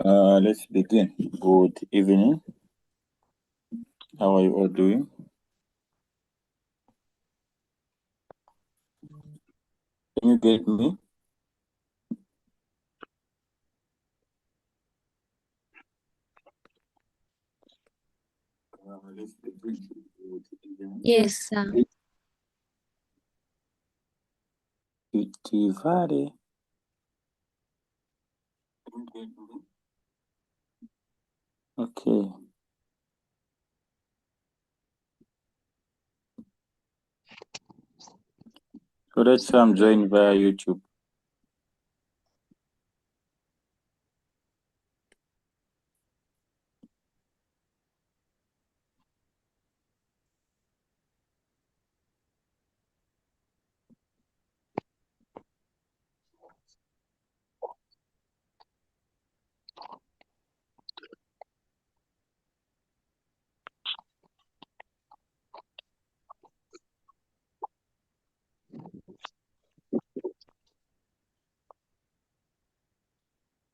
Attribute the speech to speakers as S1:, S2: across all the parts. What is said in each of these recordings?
S1: Let's begin. Good evening. How are you all doing? Can you get me? Let's begin. Good evening.
S2: Yes, sir.
S1: Itivare. Can you get me? Okay. So let's say I'm joined via YouTube.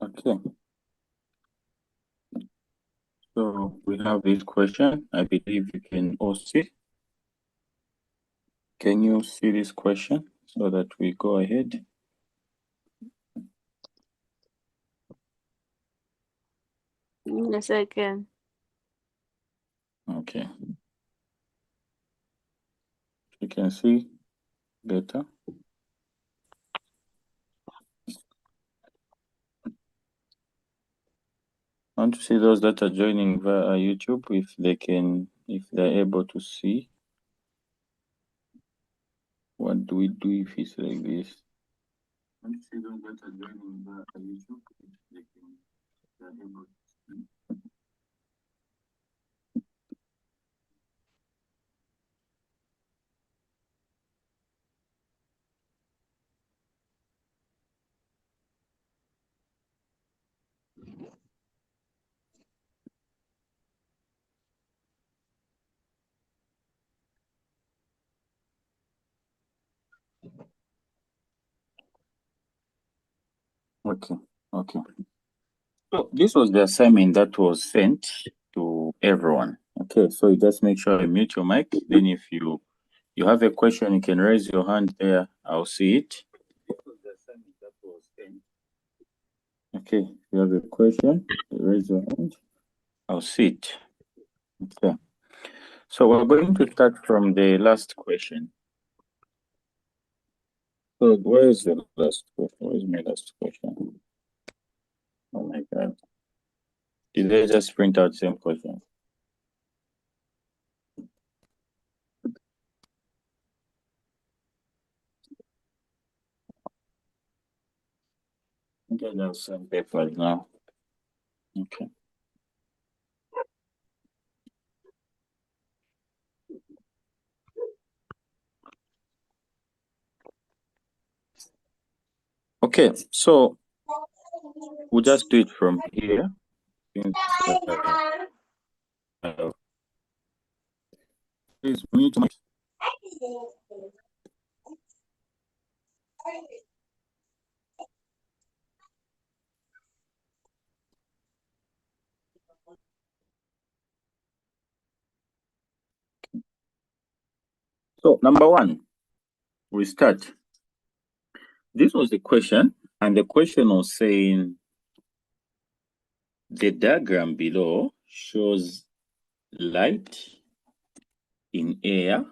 S1: Okay. So we have this question. I believe you can all see. Can you see this question so that we go ahead?
S2: Yes, I can.
S1: Okay. You can see better. I want to see those that are joining via YouTube if they're able to see. What do we do if it's like this? I want to see those that are joining via YouTube if they're able to see. Okay. So this was the assignment that was sent to everyone. Okay, so you just make sure you mute your mic. Then if you have a question, you can raise your hand there. I'll see it. This was the assignment that was sent. Okay, if you have a question, raise your hand. I'll see it. Okay. So we're going to start from the last question. So where is the last question? Where is my last question? Oh my God. Did they just print out same question? Okay, there's some papers now. Okay. Okay, so we'll just do it from here. Please mute my. So number one, we start. This was the question, and the question was saying the diagram below shows light in air,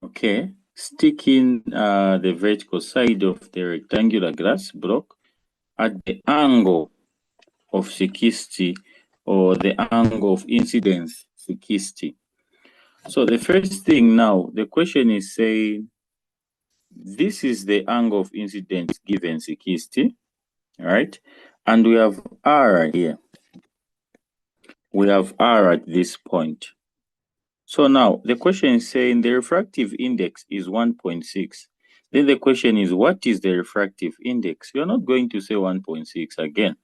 S1: okay, sticking the vertical side of the rectangular glass block at the angle of 60 or the angle of incidence 60. So the first thing now, the question is saying this is the angle of incidence given 60, right? And we have R here. We have R at this point. So now the question is saying the refractive index is 1.6. Then the question is, what is the refractive index? You're not going to say 1.6 again.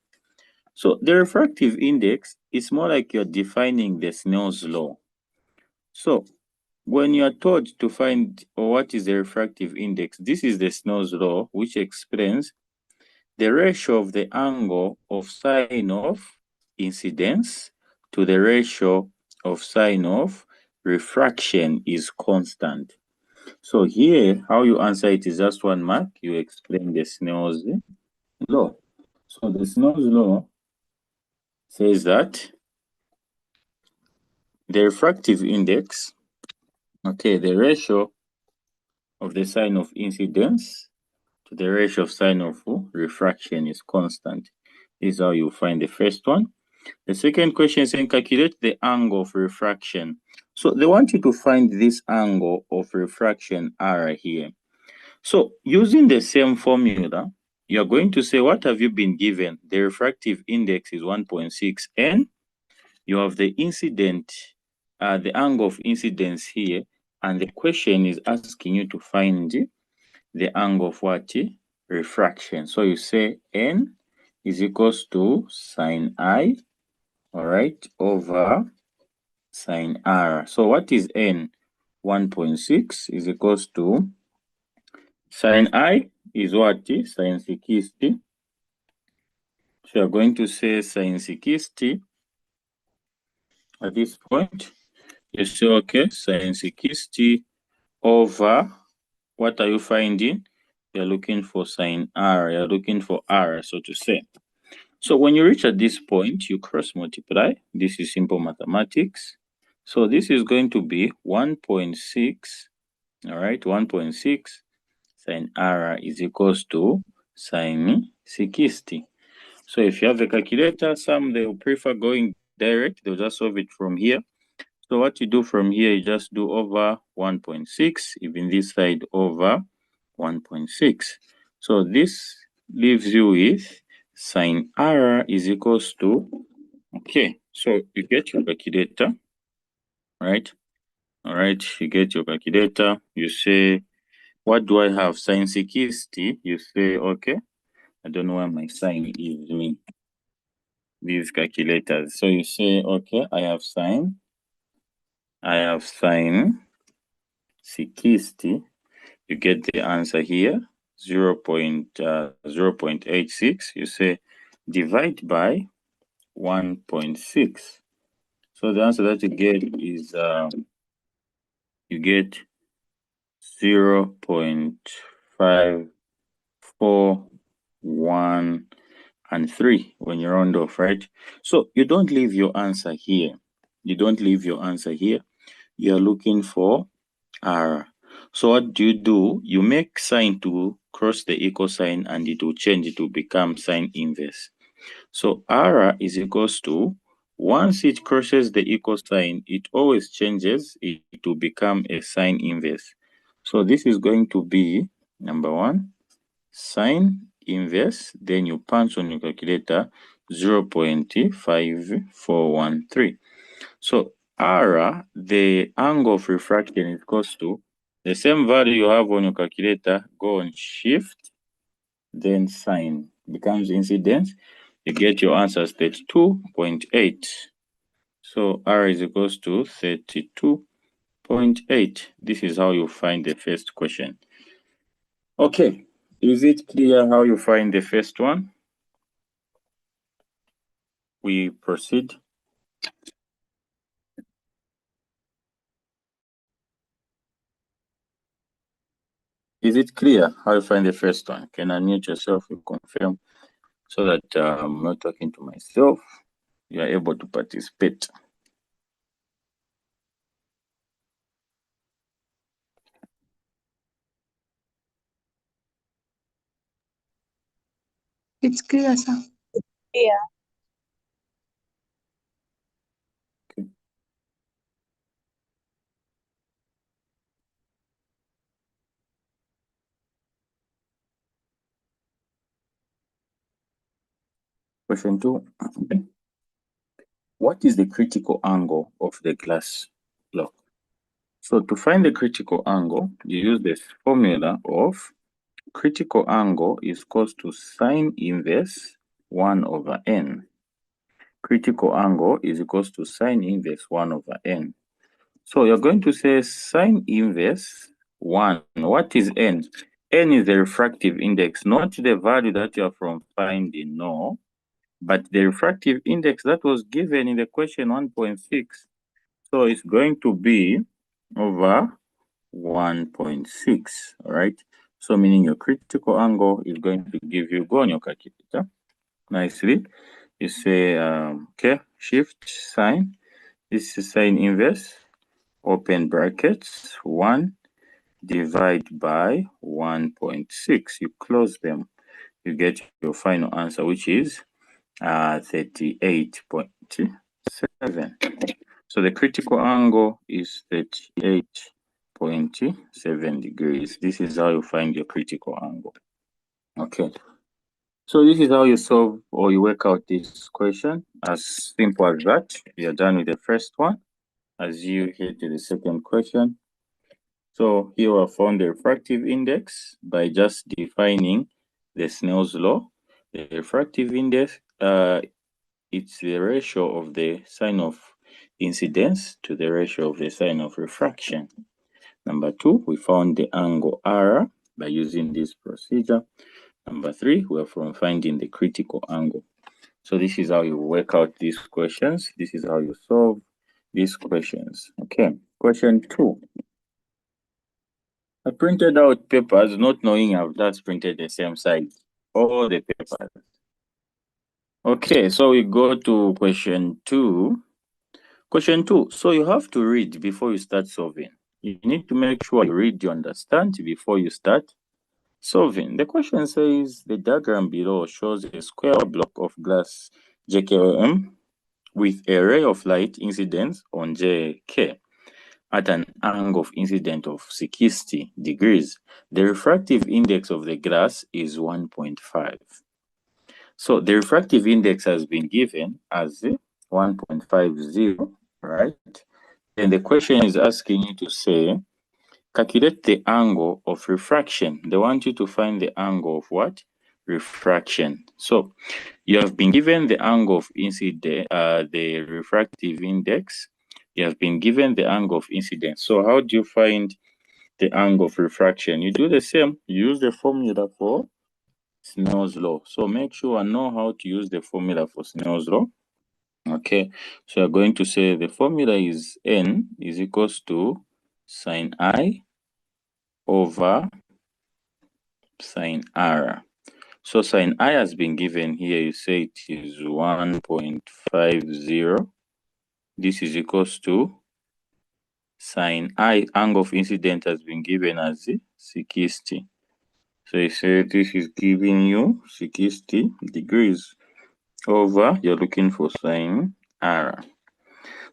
S1: So the refractive index is more like you're defining the Snell's law. So when you are told to find what is the refractive index, this is the Snell's law, which explains the ratio of the angle of sine of incidence to the ratio of sine of refraction is constant. So here, how you answer it is just 1 mark. You explain the Snell's law. So the Snell's law says that the refractive index, okay, the ratio of the sine of incidence to the ratio of sine of refraction is constant. This is how you find the first one. The second question is saying calculate the angle of refraction. So they want you to find this angle of refraction R here. So using the same formula, you're going to say, what have you been given? The refractive index is 1.6 and you have the incident, the angle of incidence here, and the question is asking you to find the angle of what? Refraction. So you say n is equals to sine I, all right, over sine r. So what is n? 1.6 is equals to sine I is what? Sine 60. So you're going to say sine 60 at this point. You say, okay, sine 60 over, what are you finding? You're looking for sine r, you're looking for r, so to say. So when you reach at this point, you cross multiply. This is simple mathematics. So this is going to be 1.6, all right, 1.6 sine r is equals to sine 60. So if you have a calculator, some they will prefer going direct, they'll just solve it from here. So what you do from here, you just do over 1.6, even this side over 1.6. So this leaves you with sine r is equals to, okay, so you get your calculator, right? All right, you get your calculator, you say, what do I have? Sine 60, you say, okay, I don't know where my sine is doing these calculators. So you say, okay, I have sine 60. You get the answer here, 0.86. You say divide by 1.6. So the answer that you get is you get 0.541 and 3 when you round off, right? So you don't leave your answer here. You don't leave your answer here. You're looking for R. So what do? You make sine to cross the equal sign and it will change, it will become sine inverse. So R is equals to, once it crosses the equal sign, it always changes, it will become a sine inverse. So this is going to be, number 1, sine inverse, then you punch on your calculator 0.5413. So R, the angle of refraction is equals to the same value you have on your calculator, go on shift, then sine becomes incidence. You get your answer as 32.8. So R is equals to 32.8. This is how you find the first question. Okay, is it clear how you find the first one? We proceed. Is it clear how you find the first one? Can unmute yourself, you confirm, so that I'm not talking to myself. You are able to participate.
S3: It's clear, sir.
S2: Yeah.
S1: Okay. Question 2. What is the critical angle of the glass block? So to find the critical angle, you use this formula of critical angle is equals to sine inverse 1 over n. Critical angle is equals to sine inverse 1 over n. So you're going to say sine inverse 1. What is n? N is the refractive index, not the value that you are from finding, no, but the refractive index that was given in the question 1.6. So it's going to be over 1.6, all right? So meaning your critical angle is going to give you, go on your calculator, nicely. You say, okay, shift sign. This is sine inverse, open brackets, 1 divide by 1.6. You close them. You get your final answer, which is 38.7. So the critical angle is 38.7 degrees. This is how you find your critical angle. Okay. So this is how you solve or you work out this question. As simple as that. You're done with the first one. As you head to the second question. So here I found the refractive index by just defining the Snell's law. The refractive index, it's the ratio of the sign of incidence to the ratio of the sign of refraction. Number 2, we found the angle R by using this procedure. Number 3, we're from finding the critical angle. So this is how you work out these questions. This is how you solve these questions. Okay, question 2. I printed out papers not knowing I've just printed the same size. All the papers. Okay, so we go to question 2. Question 2. So you have to read before you start solving. You need to make sure you read, you understand before you start solving. The question says the diagram below shows a square block of glass JKM with a ray of light incidence on JK at an angle of incidence of 60 degrees. The refractive index of the glass is 1.5. So the refractive index has been given as 1.50, right? And the question is asking you to say, calculate the angle of refraction. They want you to find the angle of what? Refraction. So you have been given the angle of incidence, the refractive index. You have been given the angle of incidence. So how do you find the angle of refraction? You do the same. You use the formula for Snell's law. So make sure I know how to use the formula for Snell's law. Okay, so you're going to say the formula is N is equals to sine I over sine R. So sine I has been given here. You say it is 1.50. This is equals to sine I, angle of incidence has been given as 60. So you say this is giving you 60 degrees over, you're looking for sine R.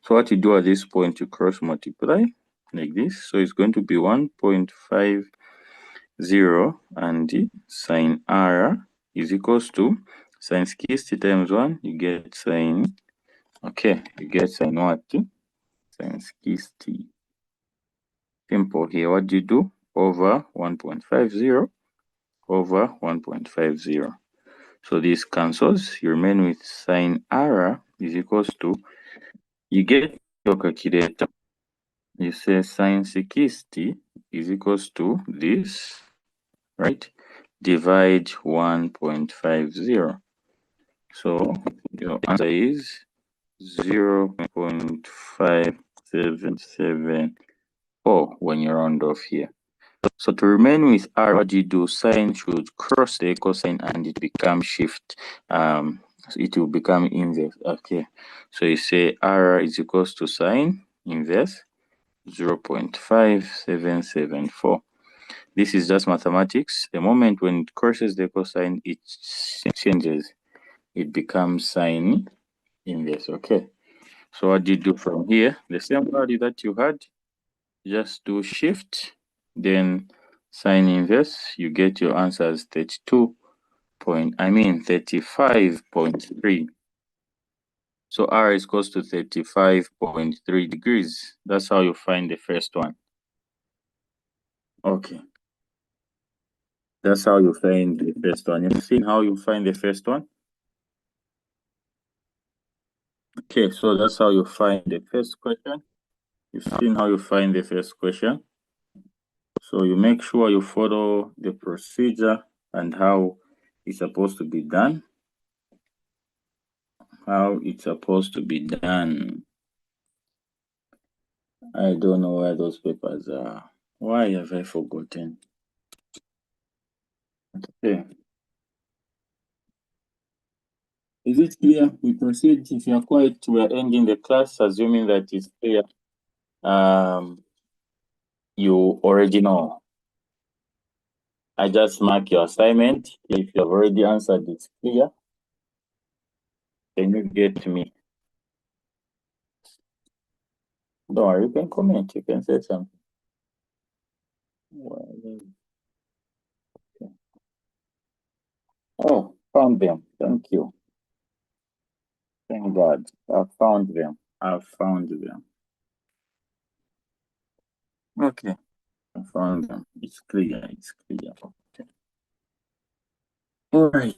S1: So what you do at this point, you cross multiply like this. So it's going to be 1.50 and the sine R is equals to sine 60 times 1, you get sine, okay, you get sine what? Sine 60. Simple here. What do you do? Over 1.50 over 1.50. So this cancels. You remain with sine R is equals to, you get your calculator. You say sine 60 is equals to this, right? Divide 1.50. So your answer is 0.5774 when you round off here. So to remain with R, what you do, sine should cross the cosine and it becomes shift. It will become inverse. Okay. So you say R is equals to sine inverse 0.5774. This is just mathematics. The moment when it crosses the cosine, it changes. It becomes sine inverse. Okay. So what do you do from here? The same value that you had, just do shift, then sine inverse. You get your answer as 35.3. So R is equals to 35.3 degrees. That's how you find the first one. Okay. That's how you find the first one. You've seen how you find the first one? Okay, so that's how you find the first question. You've seen how you find the first question. So you make sure you follow the procedure and how it's supposed to be done. How it's supposed to be done. I don't know where those papers are. Why have I forgotten? Okay. Is it clear? We proceed. If you are quiet, we are ending the class, assuming that it's clear. You already know. I just mark your assignment. If you have already answered, it's clear. Can you get me? Don't worry, you can comment. You can say something. Okay. Oh, found them. Thank you. Thank God. I found them. I found them. Okay. I found them. It's clear. It's clear. Okay. All right.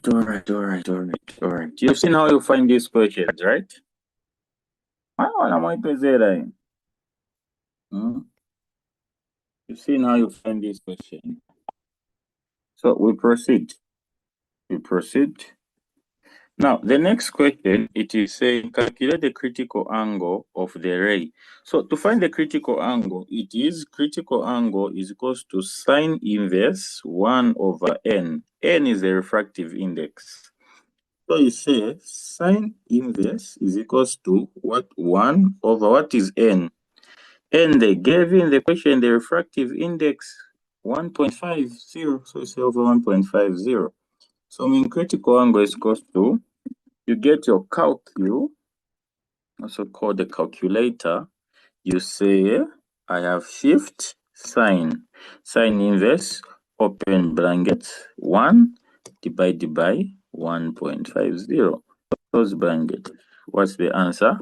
S1: You've seen how you find these questions, right? You've seen how you find these questions. So we proceed. Now, the next question, it is saying calculate the critical angle of the ray. So to find the critical angle, critical angle is equals to sine inverse 1 over n. N is the refractive index. So you say sine inverse is equals to what? 1 over what is n? N, they gave in the question the refractive index 1.50. So you say over 1.50. So mean critical angle is equals to, you get your calcu, also called the calculator. You say, I have shift sine inverse, open bracket, 1 divided by 1.50, close bracket. What's the answer?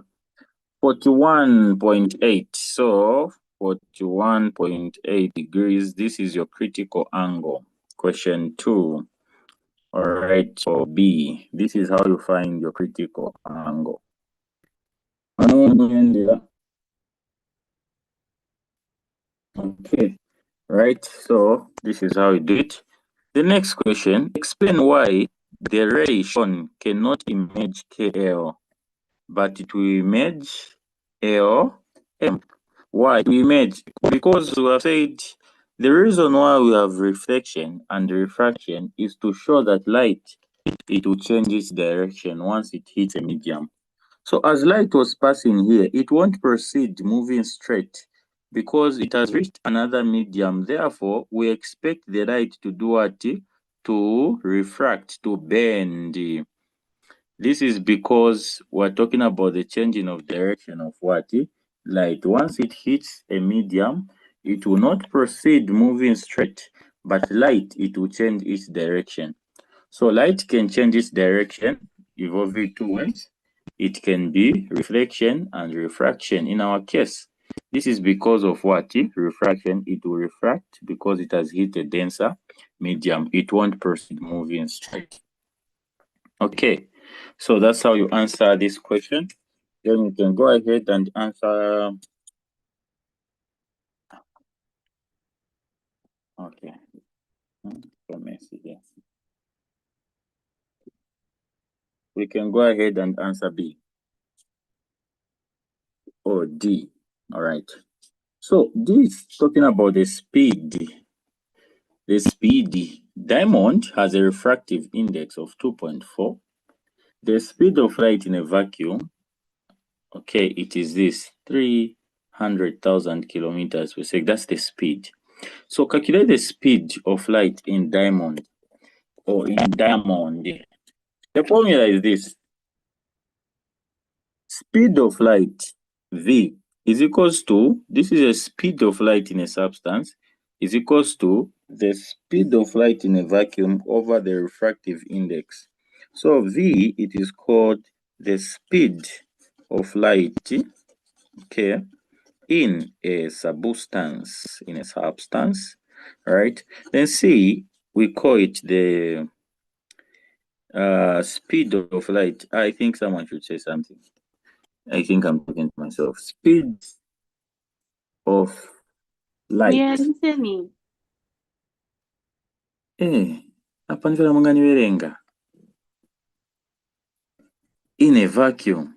S1: 41.8. So 41.8 degrees. This is your critical angle. Question 2. All right, so B. This is how you find your critical angle. Okay, right. So this is how you do it. The next question, explain why the ray shown cannot image KL, but it will image LM. Why we image? Because we have said the reason why we have reflection and refraction is to show that light, it will change its direction once it hits a medium. So as light was passing here, it won't proceed moving straight because it has reached another medium. Therefore, we expect the light to do what? To refract, to bend. This is because we're talking about the changing of direction of what? Light. Once it hits a medium, it will not proceed moving straight, but light, it will change its direction. So light can change its direction, evolving two ways. It can be reflection and refraction. In our case, this is because of what? Refraction. It will refract because it has hit a denser medium. It won't proceed moving straight. Okay, so that's how you answer this question. Then you can go ahead and answer. Okay. We can go ahead and answer B or D. All right. So this is talking about the speed. The speed. Diamond has a refractive index of 2.4. The speed of light in a vacuum, okay, it is this 300,000 kilometers per second. That's the speed. So calculate the speed of light in diamond or in diamond. The formula is this. Speed of light, V, is equals to, this is a speed of light in a substance, is equals to the speed of light in a vacuum over the refractive index. So V, it is called the speed of light, okay, in a substance, right? Then C, we call it the speed of light. I think someone should say something. I think I'm talking to myself. Speed of light.
S2: We are listening.
S1: Apa ndivera munganiverenga. In a vacuum.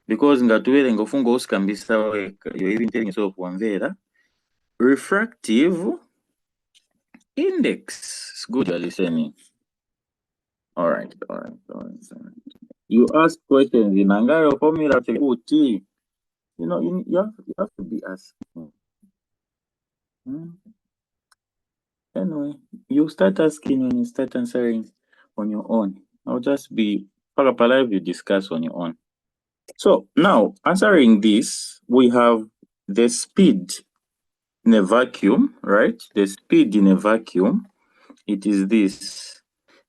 S1: Because ngatuverenga ufunga usikambisa weka. You're even telling yourself wamvera. Refractive index. It's good you're listening. All right. You ask questions in Angaro formula T. You know, you have to be asking. Anyway, you start asking when you start answering on your own. I'll just be live you discuss on your own. So now answering this, we have the speed in a vacuum, right? The speed in a vacuum, it is this.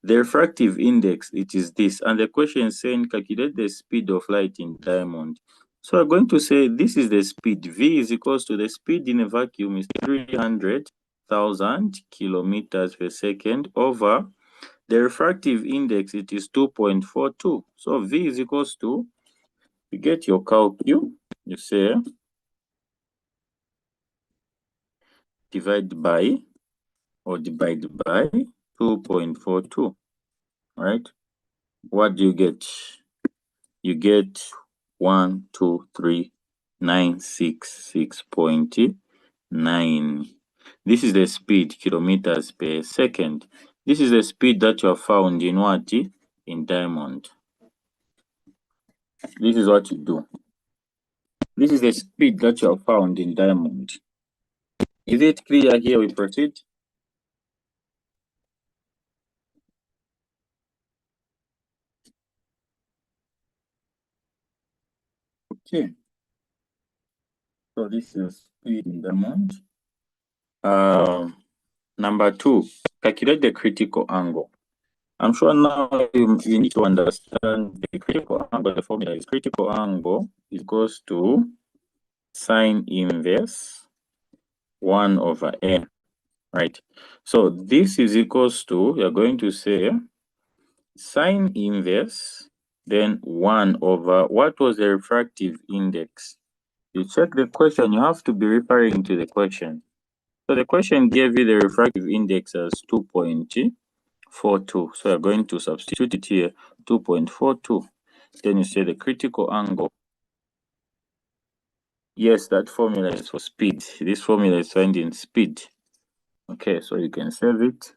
S1: The refractive index, it is this. And the question is saying calculate the speed of light in diamond. So we're going to say this is the speed. V is equals to the speed in a vacuum is 300,000 kilometers per second over the refractive index, it is 2.42. So V is equals to, you get your calcu, you say divide by 2.42, right? What do you get? You get 123,966.9. This is the speed, kilometers per second. This is the speed that you have found in what? In diamond. This is what you do. This is the speed that you have found in diamond. Is it clear here? We proceed. Okay. So this is speed in diamond. Number 2, calculate the critical angle. I'm sure now you need to understand the critical angle. The formula is critical angle equals to sine inverse 1 over n, right? So this is equals to, you're going to say sine inverse, then 1 over, what was the refractive index? You check the question, you have to be referring to the question. So the question gave you the refractive index as 2.42. So you're going to substitute it here, 2.42. Then you say the critical angle. Yes, that formula is for speed. This formula is finding speed. Okay, so you can save it.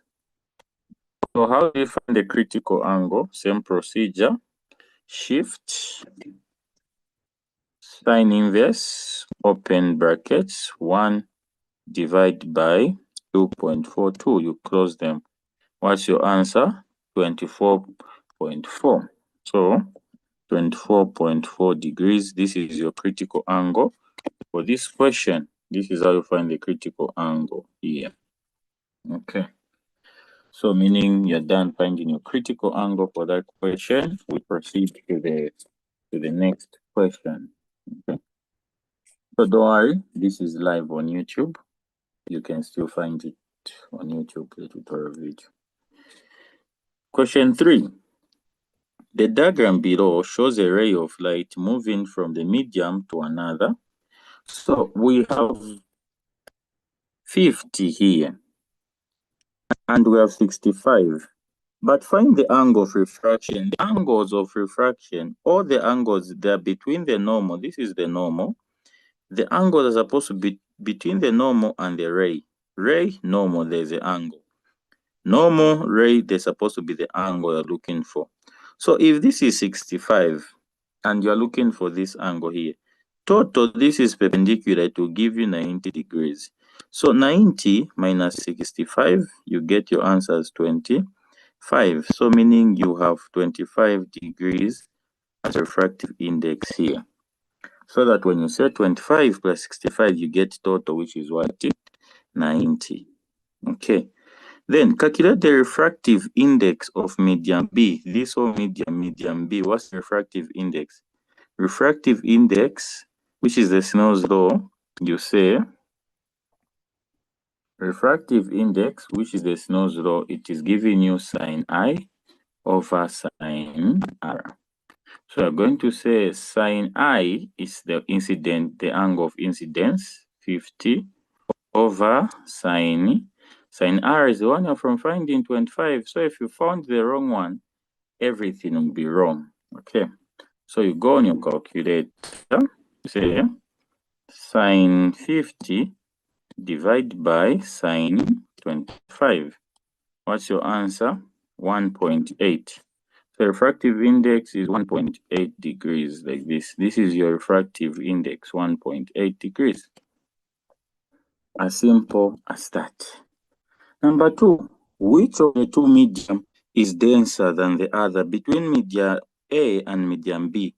S1: So how do you find the critical angle? Same procedure. Shift, sine inverse, open brackets, 1 divide by 2.42. You close them. What's your answer? 24.4. So 24.4 degrees. This is your critical angle. For this question, this is how you find the critical angle here. Okay. So meaning you're done finding your critical angle for that question. We proceed to the next question. Okay. So don't worry, this is live on YouTube. You can still find it on YouTube, the tutorial video. Question 3. The diagram below shows a ray of light moving from the medium to another. So we have 50 here, and we have 65. But find the angle of refraction. The angles of refraction, all the angles that are between the normal, this is the normal. The angles are supposed to be between the normal and the ray. Ray, normal, there's an angle. Normal, ray, there's supposed to be the angle you're looking for. So if this is 65 and you're looking for this angle here, total, this is perpendicular to give you 90 degrees. So 90 minus 65, you get your answer as 25. So meaning you have 25 degrees as a refractive index here. So that when you say 25 plus 65, you get total, which is what? 90. Okay. Then calculate the refractive index of medium B. This whole medium B. What's the refractive index? Refractive index, which is the Snell's law, you say refractive index, which is the Snell's law, it is giving you sine I over sine R. So you're going to say sine I is the angle of incidence, 50, over sine Sine r is the one you're from finding 25. So if you found the wrong one, everything will be wrong. Okay. So you go on your calculator, say sine 50 divide by sine 25. What's your answer? 1.8. So refractive index is 1.8 degrees, like this. This is your refractive index, 1.8 degrees. As simple as that. Number 2, which of the two medium is denser than the other between medium A and medium B?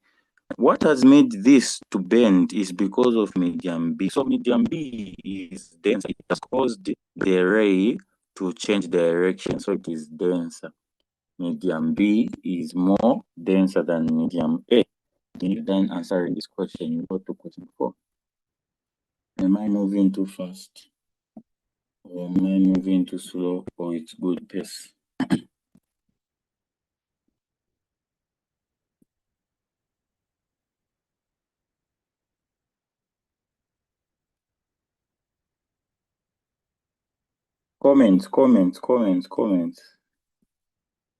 S1: What has made this to bend is because of medium B. So medium B is denser. It has caused the ray to change direction, so it is denser. Medium B is more denser than medium A. Can you then answer this question? You go to question 4. Am I moving too fast? Or am I moving too slow? Or it's good pace? Comments.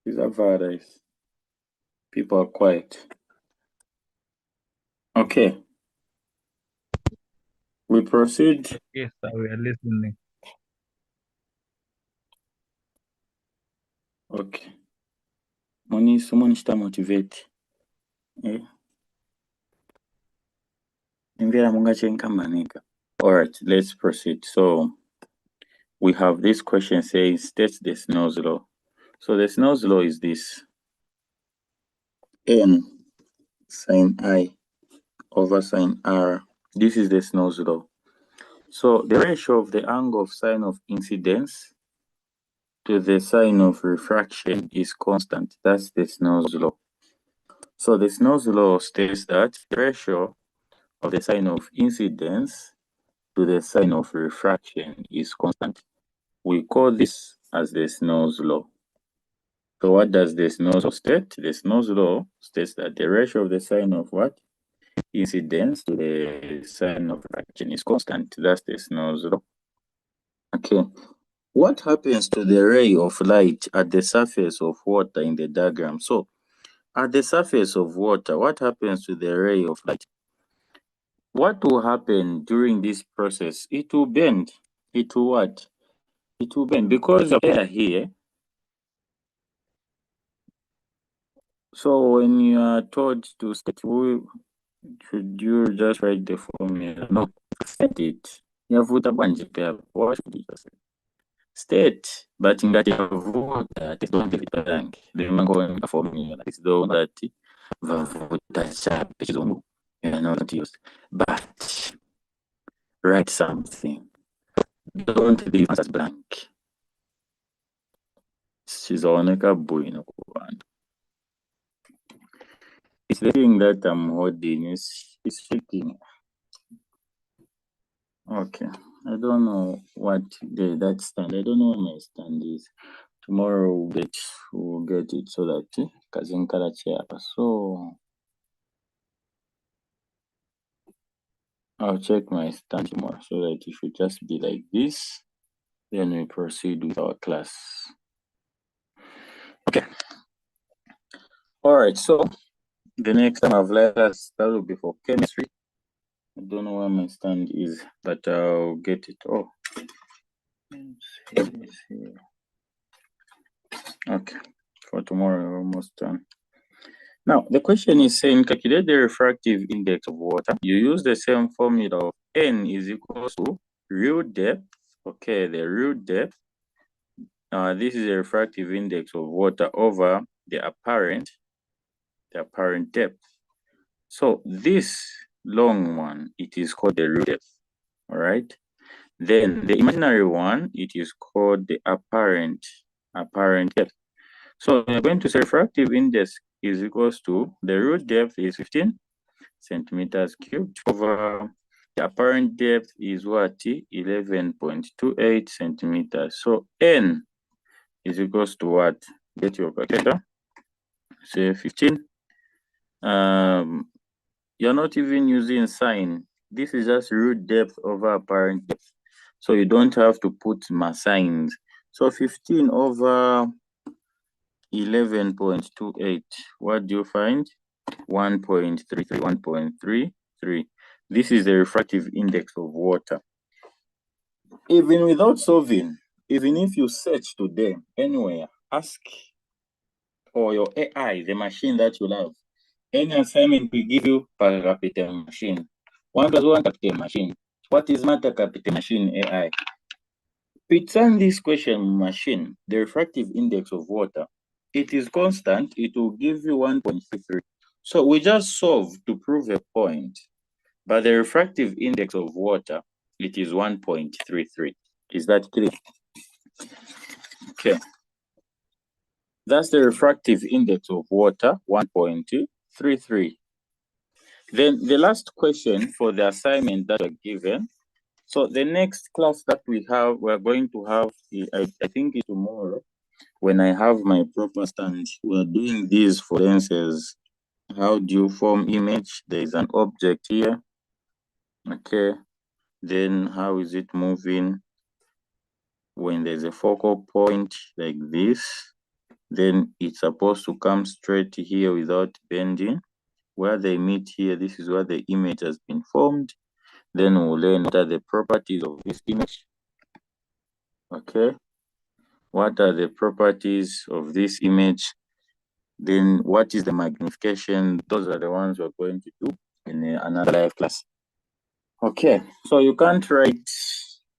S1: These are varieties. People are quiet. Okay. We proceed.
S3: Yes, sir, we are listening.
S1: Okay. Someone está motivate. All right, let's proceed. So we have this question saying state the Snell's law. So the Snell's law is this: n sine I over sine r. This is the Snell's law. So the ratio of the angle of sine of incidence to the sine of refraction is constant. That's the Snell's law. So the Snell's law states that the ratio of the sine of incidence to the sine of refraction is constant. We call this as the Snell's law. So what does the Snell's law state? The Snell's law states that the ratio of the sine of what? Incidence to the sine of refraction is constant. That's the Snell's law. Okay. What happens to the ray of light at the surface of water in the diagram? So at the surface of water, what happens to the ray of light? What will happen during this process? It will bend. It will what? It will bend because of air here. So when you are told to state, should you just write the formula? No, state it. Yavuta banje pia. What should you just say? State, but in that yavuta, don't give it a rank. The mango formula is the one that vavuta chap you are not used. But write something. Don't leave answers blank. Sizaoneka bwino ku bantu. It's the thing that I'm holding is shaking. Okay. I don't know what that stand. I don't know where my stand is. Tomorrow we'll get it so that Kazinkara chair. So I'll check my stand tomorrow so that it should just be like this. Then we proceed with our class. Okay. All right. So the next time I've left us, that will be for chemistry. I don't know where my stand is, but I'll get it. Oh, it's here. Okay, for tomorrow, we're almost done. Now, the question is saying, calculate the refractive index of water. You use the same formula of N is equals to real depth. Okay, the real depth. This is the refractive index of water over the apparent depth. So this long one, it is called the real depth. All right. Then the imaginary one, it is called the apparent depth. So we're going to say refractive index is equals to the real depth is 15 centimeters cubed over the apparent depth is what? 11.28 centimeters. So N is equals to what? Get your calculator. Say 15. You're not even using sign. This is just real depth over apparent depth. So you don't have to put my signs. So 15 over 11.28. What do you find? 1.33, 1.33. This is the refractive index of water. Even without solving, even if you search today anywhere, ask or your AI, the machine that you love, any assignment will give you per capita machine. 1 plus 1 capita machine. What is matter capita machine AI? Return this question machine, the refractive index of water. It is constant, it will give you 1.33. So we just solve to prove a point, but the refractive index of water, it is 1.33. Is that clear? Okay. That's the refractive index of water, 1.33. Then the last question for the assignment that are given. So the next class that we're going to have, I think it's tomorrow, when I have my proper stand. We're doing these for instance. How do you form image? There is an object here. Okay. Then how is it moving? When there's a focal point like this, then it's supposed to come straight here without bending. Where they meet here, this is where the image has been formed. Then we'll learn what are the properties of this image. Okay. What are the properties of this image? Then what is the magnification? Those are the ones we're going to do in another live class. Okay, so you can't write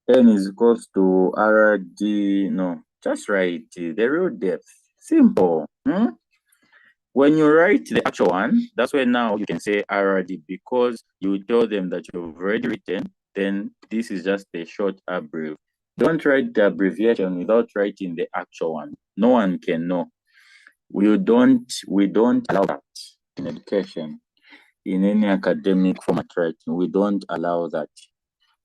S1: n is equals to RD, no, just write the real depth. Simple. When you write the actual one, that's where now you can say RD, because you tell them that you've already written, then this is just a short abbrev. Don't write the abbreviation without writing the actual one. No one can know. We don't allow that in education, in any academic format writing. We don't allow that.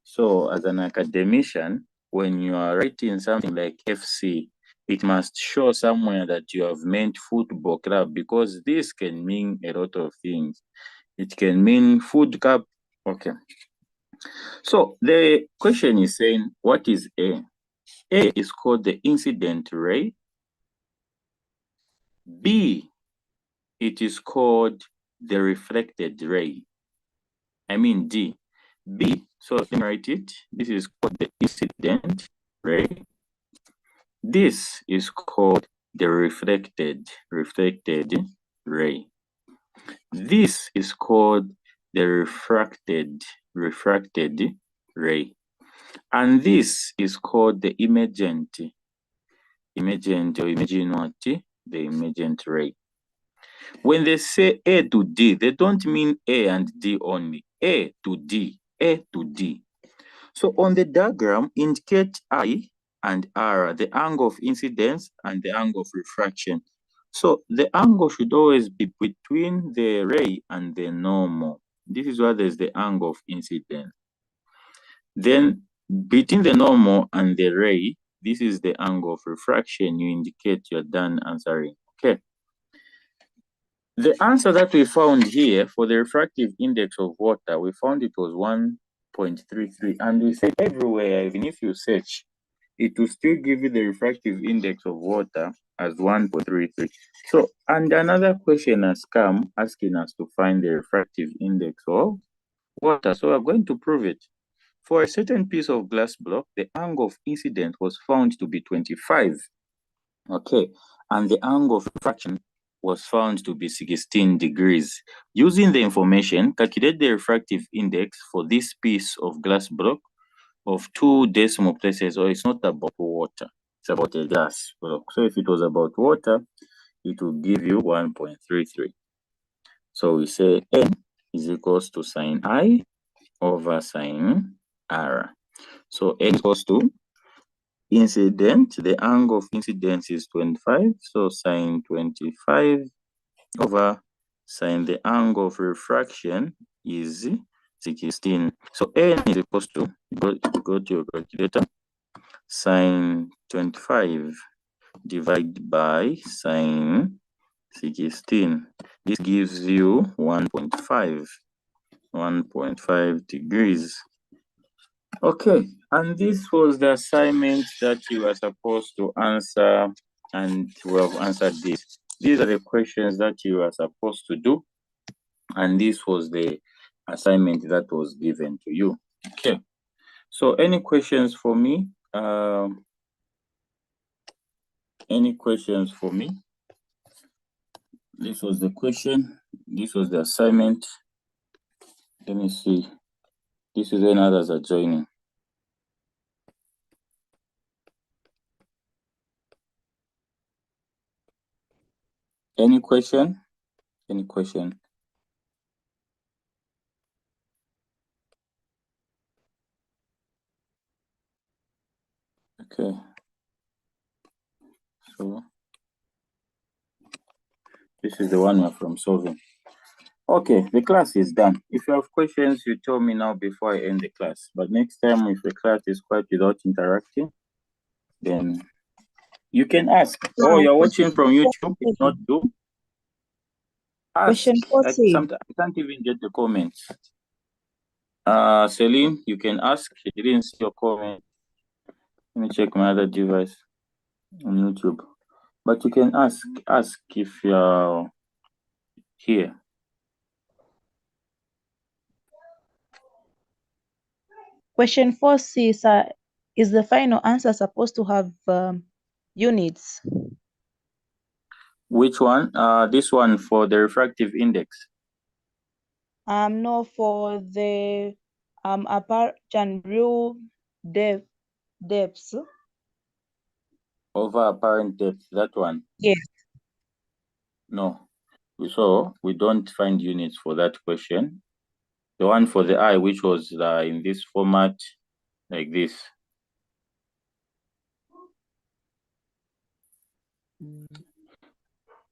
S1: So as an academician, when you are writing something like FC, it must show somewhere that you have meant football club, because this can mean a lot of things. It can mean food cup. Okay. So the question is saying, what is A? A is called the incident ray. B, it is called the reflected ray. I mean D. B, so let me write it. This is called the incident ray. This is called the reflected ray. This is called the refracted ray. And this is called the emergent or imagine what? The emergent ray. When they say A to D, they don't mean A and D only. A to D, A to D. So on the diagram, indicate I and R, the angle of incidence and the angle of refraction. So the angle should always be between the ray and the normal. This is where there's the angle of incidence. Then between the normal and the ray, this is the angle of refraction. You indicate you're done answering. Okay. The answer that we found here for the refractive index of water, we found it was 1.33. And we said everywhere, even if you search, it will still give you the refractive index of water as 1.33. So, and another question has come asking us to find the refractive index of water. So we're going to prove it. For a certain piece of glass block, the angle of incidence was found to be 25. Okay, and the angle of refraction was found to be 16 degrees. Using the information, calculate the refractive index for this piece of glass block of 2 decimal places. Or it's not about water, it's about a glass block. So if it was about water, it will give you 1.33. So we say N is equals to sine I over sine R. So N is equals to incident, the angle of incidence is 25, so sine 25 over sine the angle of refraction is 16. So N is equals to, go to your calculator, sine 25 divided by sine 16. This gives you 1.5 degrees. Okay, and this was the assignment that you were supposed to answer, and we have answered this. These are the questions that you are supposed to do, and this was the assignment that was given to you. Okay, so any questions for me? Any questions for me? This was the question. This was the assignment. Let me see. This is when others are joining. Any question? Any question? Okay. So this is the one we're from solving. Okay, the class is done. If you have questions, you tell me now before I end the class. But next time, if the class is quiet without interacting, then you can ask. Oh, you're watching from YouTube, it's not Zoom. Ask.
S3: Question 4C.
S1: I can't even get the comments. Celine, you can ask. I didn't see your comment. Let me check my other device on YouTube. But you can ask if you're here.
S3: Question 4C, sir, is the final answer supposed to have units?
S1: Which one? This one for the refractive index.
S3: No, for the apparent real depths.
S1: Over apparent depth, that one?
S3: Yes.
S1: No. So we don't find units for that question. The one for the eye, which was in this format, like this.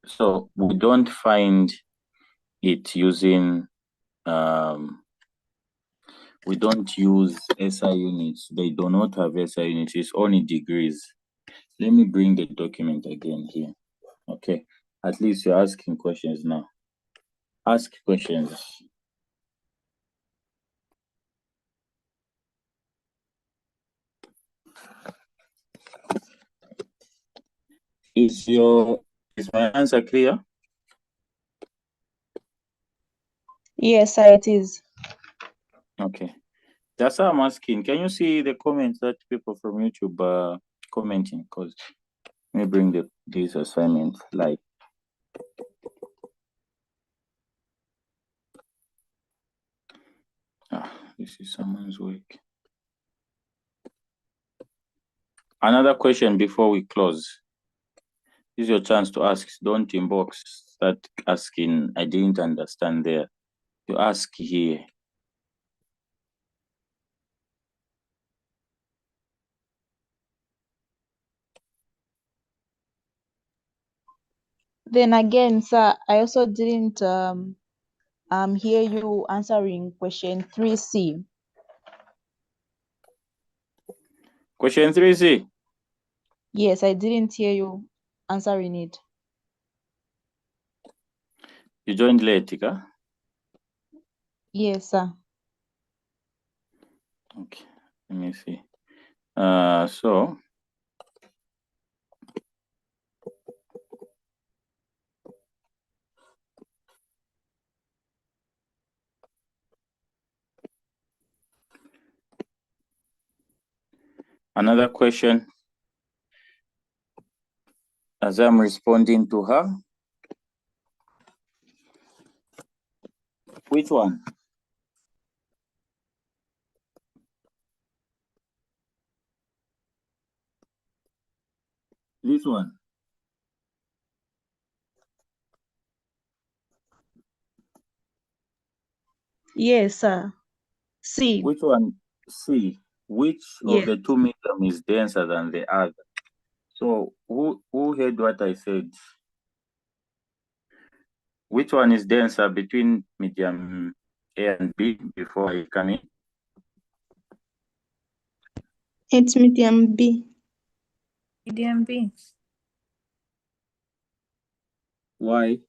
S1: So we don't find it using, we don't use SI units. They do not have SI units. It's only degrees. Let me bring the document again here. Okay. At least you're asking questions now. Ask questions. Is my answer clear?
S3: Yes, sir, it is.
S1: Okay. That's how I'm asking. Can you see the comments that people from YouTube are commenting? Because let me bring this assignment live. This is someone's work. Another question before we close. This is your chance to ask. Don't inbox. Start asking. I didn't understand there. You ask here.
S3: Then again, sir, I also didn't hear you answering question 3C.
S1: Question 3C.
S3: Yes, I didn't hear you answering it.
S1: You joined late, Tika?
S3: Yes, sir.
S1: Okay, let me see. So another question as I'm responding to her. Which one? This one.
S3: Yes, sir. C.
S1: Which one? C. Which of
S3: Yes.
S1: the two medium is denser than the other? So who heard what I said? Which one is denser between medium A and B before I come in?
S4: It's medium B.
S2: Medium B.
S1: Why?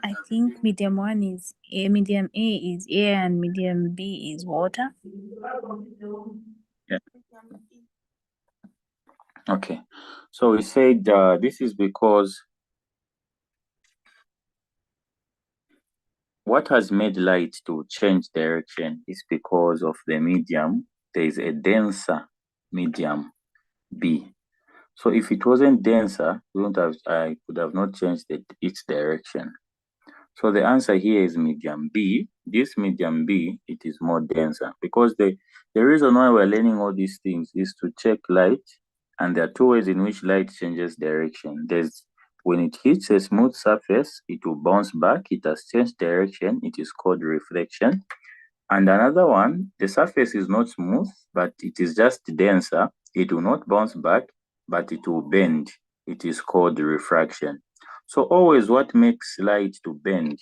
S2: I think medium one is medium A is air and medium B is water.
S1: Yeah. Okay. So we said this is because what has made light to change direction is because of the medium. There is a denser medium B. So if it wasn't denser, I could have not changed its direction. So the answer here is medium B. This medium B, it is more denser because the reason why we're learning all these things is to check light, and there are two ways in which light changes direction. There's when it hits a smooth surface, it will bounce back. It has changed direction. It is called reflection. And another one, the surface is not smooth, but it is just denser. It will not bounce back, but it will bend. It is called refraction. So always what makes light to bend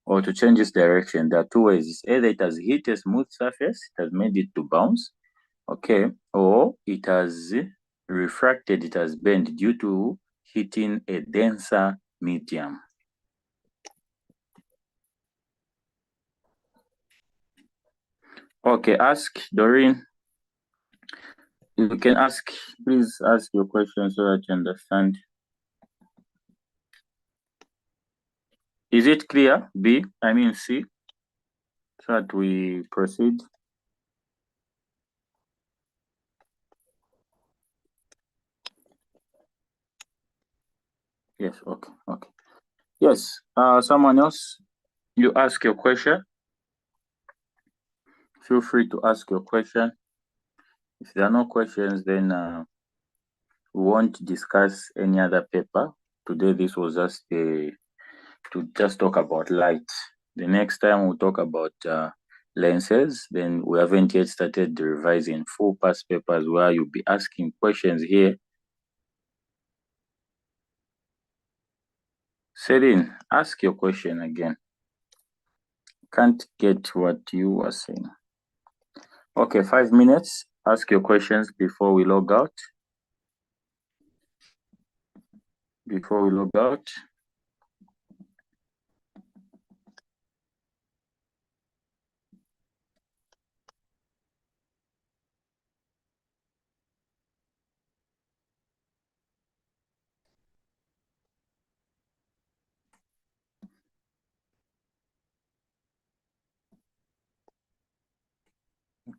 S1: or to change its direction, there are two ways. It's either it has hit a smooth surface, it has made it to bounce, okay, or it has refracted, it has bent due to hitting a denser medium. Okay, ask Doreen. You can ask, please ask your question so that you understand. Is it clear? C, so that we proceed. Yes, okay. Yes, someone else, you ask your question. Feel free to ask your question. If there are no questions, then we won't discuss any other paper. Today, this was just to just talk about light. The next time we'll talk about lenses. Then we haven't yet started revising full past papers where you'll be asking questions here. Celine, ask your question again. Can't get what you were saying. Okay, 5 minutes. Ask your questions before we log out.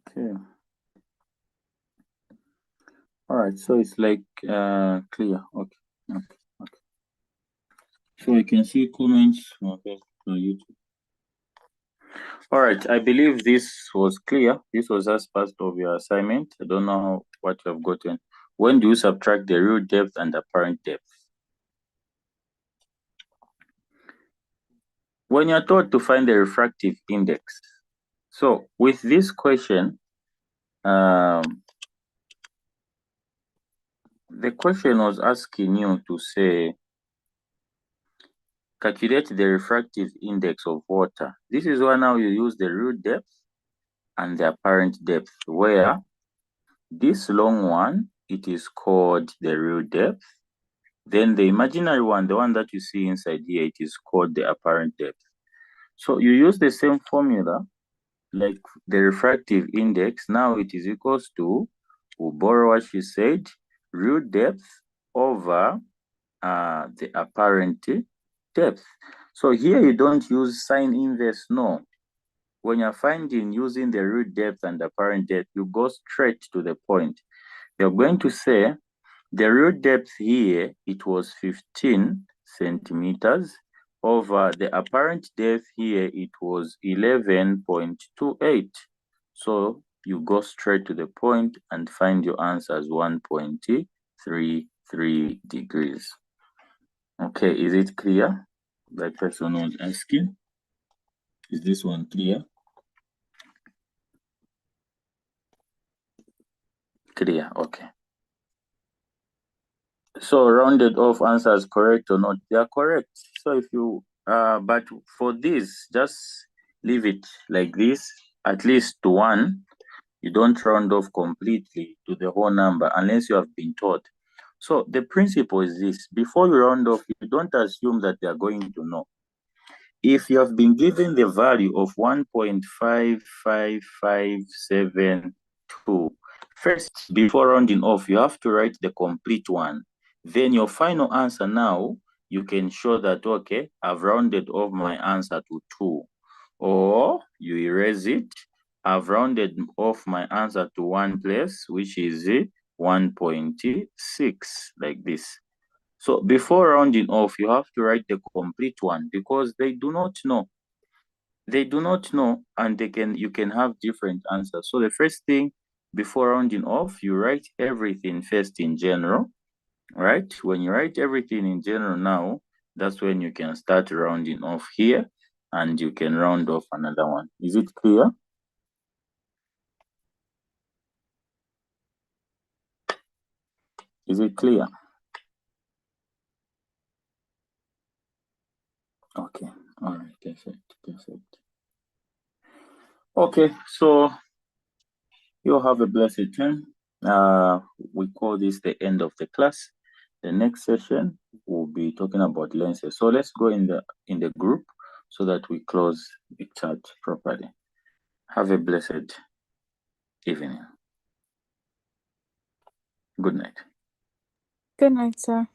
S1: Okay. All right, so it's like clear. Okay. So you can see comments on YouTube. All right, I believe this was clear. This was as part of your assignment. I don't know what you have gotten. When do you subtract the real depth and apparent depth? When you're told to find the refractive index. So with this question, the question was asking you to say, calculate the refractive index of water. This is why now you use the real depth and the apparent depth, where this long one, it is called the real depth. Then the imaginary one, the one that you see inside here, it is called the apparent depth. So you use the same formula, like the refractive index. Now it is equals to, we'll borrow what she said, real depth over the apparent depth. So here you don't use sign inverse, no. When you're finding using the real depth and apparent depth, you go straight to the point. You're going to say the real depth here, it was 15 centimeters over the apparent depth here, it was 11.28. So you go straight to the point and find your answer as 1.33 degrees. Okay, is it clear? That person was asking. Is this one clear? Clear, okay. So rounded off answers, correct or not? They are correct. So if you, but for this, just leave it like this, at least to 1. You don't round off completely to the whole number unless you have been taught. So the principle is this: before you round off, you don't assume that they are going to know. if you have been given the value of 1.55572, first, before rounding off, you have to write the complete one. Then your final answer now, you can show that, okay, I've rounded off my answer to 2. Or you erase it, I've rounded off my answer to one place, which is 1.6, like this. So before rounding off, you have to write the complete one because they do not know. They do not know, and you can have different answers. So the first thing before rounding off, you write everything first in general, right? When you write everything in general now, that's when you can start rounding off here, and you can round off another one. Is it clear? Is it clear? Okay, all right, perfect. Okay, so you have a blessed time. We call this the end of the class. The next session we'll be talking about lenses. So let's go in the group so that we close the chat properly. Have a blessed evening. Good night.
S2: Good night, sir.